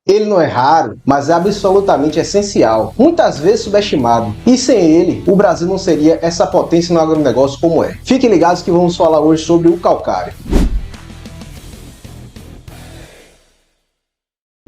Ele não é raro, mas é absolutamente essencial, muitas vezes subestimado. E sem ele, o Brasil não seria essa potência no agronegócio como é. Fiquem ligados que vamos falar hoje sobre o calcário.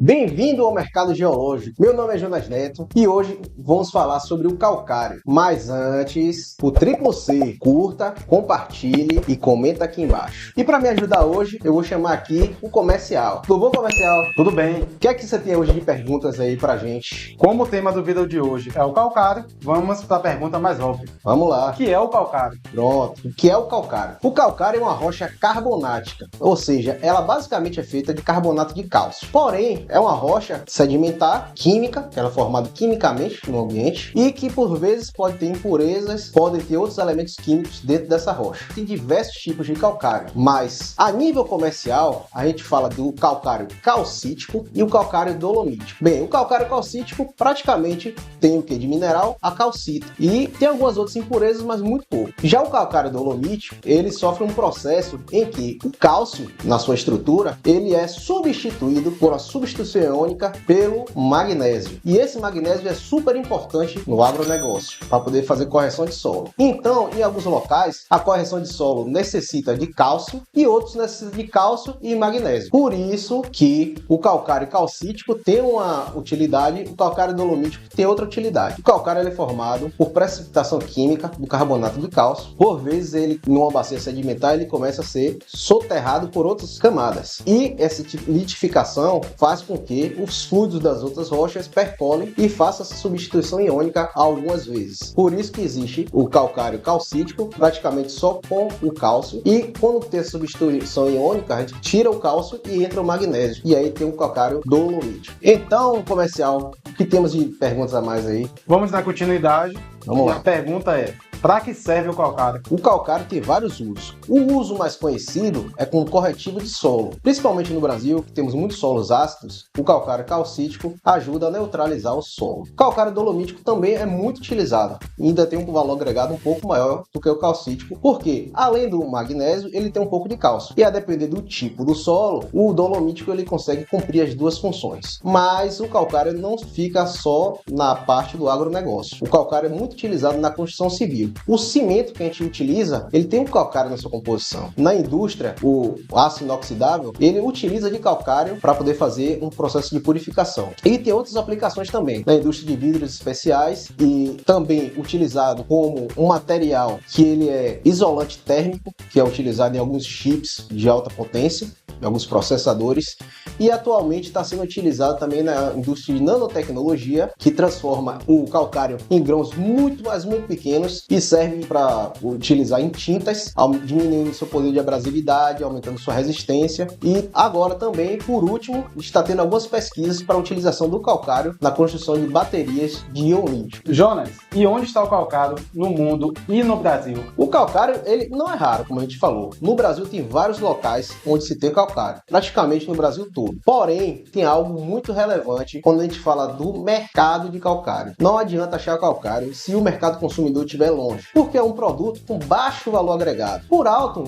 Bem-vindo ao Mercado Geológico. Meu nome é Jonas Neto e hoje vamos falar sobre o calcário. Mas antes, o triplo C, curta, compartilhe e comenta aqui embaixo. E para me ajudar hoje, eu vou chamar aqui o comercial. Tudo bom, comercial? Tudo bem. O que é que você tem hoje de perguntas aí pra gente? Como o tema do vídeo de hoje é o calcário, vamos para a pergunta mais óbvia. Vamos lá. O que é o calcário? Pronto. O que é o calcário? O calcário é uma rocha carbonática, ou seja, ela basicamente é feita de carbonato de cálcio. Porém, é uma rocha sedimentar, química, ela é formada quimicamente no ambiente e que por vezes pode ter impurezas, podem ter outros elementos químicos dentro dessa rocha. Tem diversos tipos de calcário, mas a nível comercial a gente fala do calcário calcítico e o calcário dolomítico. Bem, o calcário calcítico praticamente tem o que de mineral? A calcita. E tem algumas outras impurezas, mas muito pouco. Já o calcário dolomítico, ele sofre um processo em que o cálcio, na sua estrutura, ele é substituído por uma substituição iônica pelo magnésio. E esse magnésio é super importante no agronegócio, para poder fazer correção de solo. Então, em alguns locais, a correção de solo necessita de cálcio e outros necessitam de cálcio e magnésio. Por isso que o calcário calcítico tem uma utilidade, o calcário dolomítico tem outra utilidade. O calcário ele é formado por precipitação química do carbonato de cálcio. Por vezes, ele, numa bacia sedimentar, ele começa a ser soterrado por outras camadas. E essa litificação faz com que os fluidos das outras rochas percolem e façam essa substituição iônica algumas vezes. Por isso que existe o calcário calcítico, praticamente só com o cálcio, e quando tem a substituição iônica, a gente tira o cálcio e entra o magnésio, e aí tem o calcário dolomítico. Então, comercial, o que temos de perguntas a mais aí? Vamos dar continuidade. Vamos lá. A pergunta é: para que serve o calcário? O calcário tem vários usos. O uso mais conhecido é como corretivo de solo. Principalmente no Brasil, que temos muitos solos ácidos, o calcário calcítico ajuda a neutralizar o solo. O calcário dolomítico também é muito utilizado e ainda tem um valor agregado um pouco maior do que o calcítico, porque além do magnésio, ele tem um pouco de cálcio. E a depender do tipo do solo, o dolomítico ele consegue cumprir as duas funções. Mas o calcário não fica só na parte do agronegócio. O calcário é muito utilizado na construção civil. O cimento que a gente utiliza, ele tem um calcário na sua composição. Na indústria, o aço inoxidável, ele utiliza de calcário para poder fazer um processo de purificação. E tem outras aplicações também, na indústria de vidros especiais e também utilizado como um material que ele é isolante térmico, que é utilizado em alguns chips de alta potência, em alguns processadores, e atualmente está sendo utilizado também na indústria de nanotecnologia, que transforma o calcário em grãos muito, mas muito pequenos e serve para utilizar em tintas, diminuindo seu poder de abrasividade, aumentando sua resistência. E agora também, por último, está tendo algumas pesquisas para a utilização do calcário na construção de baterias de íon lítio. Jonas, e onde está o calcário no mundo e no Brasil? O calcário, ele não é raro, como a gente falou. No Brasil tem vários locais onde se tem calcário, praticamente no Brasil todo. Porém, tem algo muito relevante quando a gente fala do mercado de calcário. Não adianta achar calcário se o mercado consumidor estiver longe, porque é um produto com baixo valor agregado. Por alto,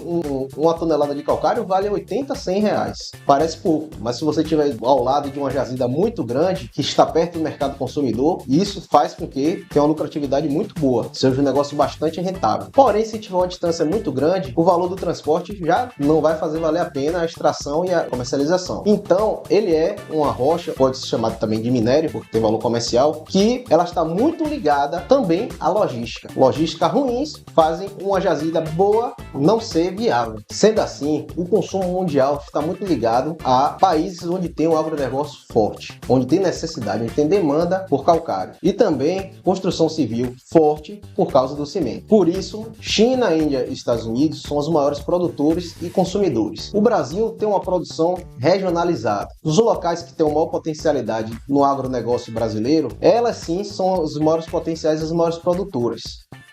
uma tonelada de calcário vale 80 a 100 reais. Parece pouco, mas se você estiver ao lado de uma jazida muito grande, que está perto do mercado consumidor, isso faz com que tenha uma lucratividade muito boa, seja um negócio bastante rentável. Porém, se tiver uma distância muito grande, o valor do transporte já não vai fazer valer a pena a extração e a comercialização. Então, ele é uma rocha, pode ser chamado também de minério, porque tem valor comercial, que ela está muito ligada também à logística. Logística ruins fazem uma jazida boa não ser viável. Sendo assim, o consumo mundial está muito ligado a países onde tem um agronegócio forte, onde tem necessidade, onde tem demanda por calcário. E também construção civil forte por causa do cimento. Por isso, China, Índia e Estados Unidos são os maiores produtores e consumidores. O Brasil tem uma produção regionalizada. Os locais que têm uma maior potencialidade no agronegócio brasileiro, elas sim são os maiores potenciais e as maiores produtoras.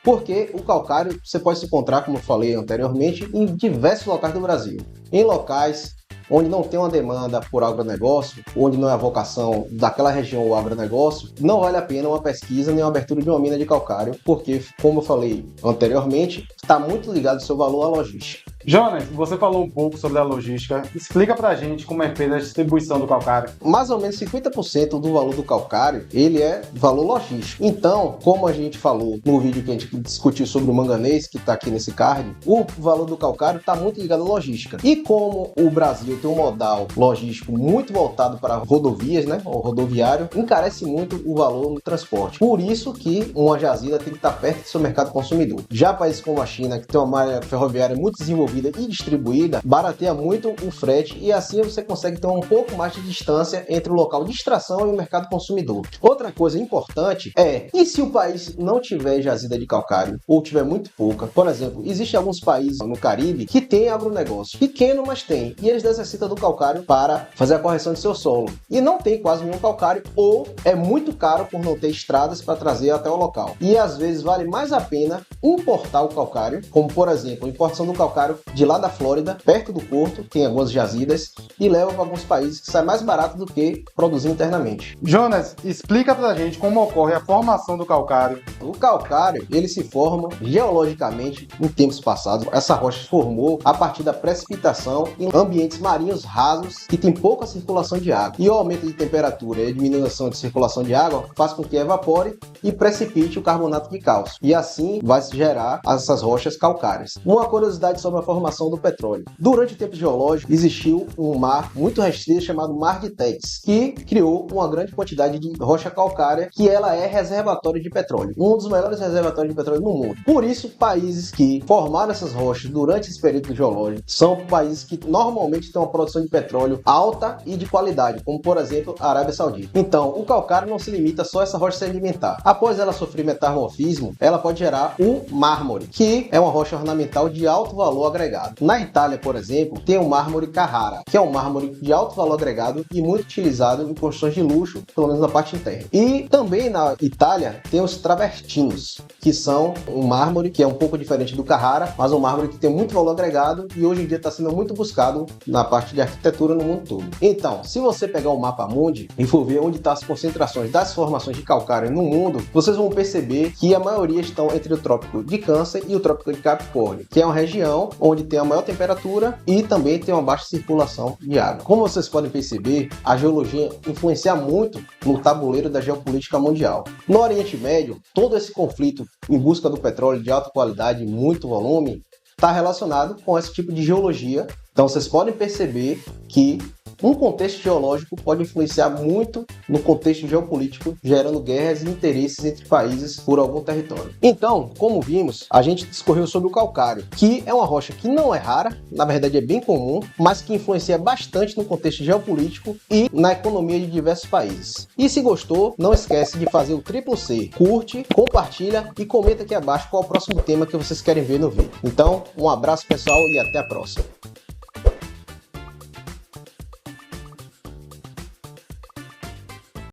Porque o calcário você pode se encontrar, como eu falei anteriormente, em diversos locais do Brasil. Em locais onde não tem uma demanda por agronegócio, onde não é a vocação daquela região o agronegócio, não vale a pena uma pesquisa nem uma abertura de uma mina de calcário, porque, como eu falei anteriormente, está muito ligado ao seu valor à logística. Jonas, você falou um pouco sobre a logística. Explica pra gente como é feita a distribuição do calcário. Mais ou menos 50% do valor do calcário, ele é valor logístico. Então, como a gente falou no vídeo que a gente discutiu sobre o manganês, que está aqui nesse card, o valor do calcário está muito ligado à logística. E como o Brasil tem um modal logístico muito voltado para rodovias, né, ou rodoviário, encarece muito o valor no transporte. Por isso que uma jazida tem que estar perto do seu mercado consumidor. Já países como a China, que tem uma malha ferroviária muito desenvolvida e distribuída, barateia muito o frete e assim você consegue ter um pouco mais de distância entre o local de extração e o mercado consumidor. Outra coisa importante e se o país não tiver jazida de calcário ou tiver muito pouca? Por exemplo, existem alguns países no Caribe que têm agronegócio, pequeno, mas tem, e eles necessitam do calcário para fazer a correção de seu solo. E não tem quase nenhum calcário ou é muito caro por não ter estradas para trazer até o local. E às vezes vale mais a pena importar o calcário, como por exemplo, a importação do calcário de lá da Flórida, perto do porto, tem algumas jazidas, e leva para alguns países que sai mais barato do que produzir internamente. Jonas, explica pra gente como ocorre a formação do calcário. O calcário, ele se forma geologicamente em tempos passados. Essa rocha se formou a partir da precipitação em ambientes marinhos rasos que tem pouca circulação de água. E o aumento de temperatura e a diminuição de circulação de água faz com que evapore e precipite o carbonato de cálcio. E assim vai se gerar essas rochas calcárias. Uma curiosidade sobre a formação do petróleo. Durante o tempo geológico, existiu um mar muito restrito chamado Mar de Tétis, que criou uma grande quantidade de rocha calcária, que ela é reservatório de petróleo. Um dos maiores reservatórios de petróleo no mundo. Por isso, países que formaram essas rochas durante esse período geológico são países que normalmente têm uma produção de petróleo alta e de qualidade, como por exemplo a Arábia Saudita. Então, o calcário não se limita só a essa rocha sedimentar. Após ela sofrer metamorfismo, ela pode gerar o mármore, que é uma rocha ornamental de alto valor agregado. Na Itália, por exemplo, tem o mármore Carrara, que é um mármore de alto valor agregado e muito utilizado em construções de luxo, pelo menos na parte interna. E também na Itália tem os travertinos, que são um mármore que é um pouco diferente do Carrara, mas um mármore que tem muito valor agregado e hoje em dia está sendo muito buscado na parte de arquitetura no mundo todo. Então, se você pegar o mapa mundi e for ver onde estão as concentrações das formações de calcário no mundo, vocês vão perceber que a maioria estão entre o Trópico de Câncer e o Trópico de Capricórnio, que é uma região onde tem a maior temperatura e também tem uma baixa circulação de água. Como vocês podem perceber, a geologia influencia muito no tabuleiro da geopolítica mundial. No Oriente Médio, todo esse conflito em busca do petróleo de alta qualidade e muito volume está relacionado com esse tipo de geologia. Então vocês podem perceber que um contexto geológico pode influenciar muito no contexto geopolítico, gerando guerras e interesses entre países por algum território. Então, como vimos, a gente discorreu sobre o calcário, que é uma rocha que não é rara, na verdade é bem comum, mas que influencia bastante no contexto geopolítico e na economia de diversos países. E se gostou, não esquece de fazer o triplo C. Curte, compartilha e comenta aqui abaixo qual é o próximo tema que vocês querem ver no vídeo. Então, um abraço pessoal e até a próxima.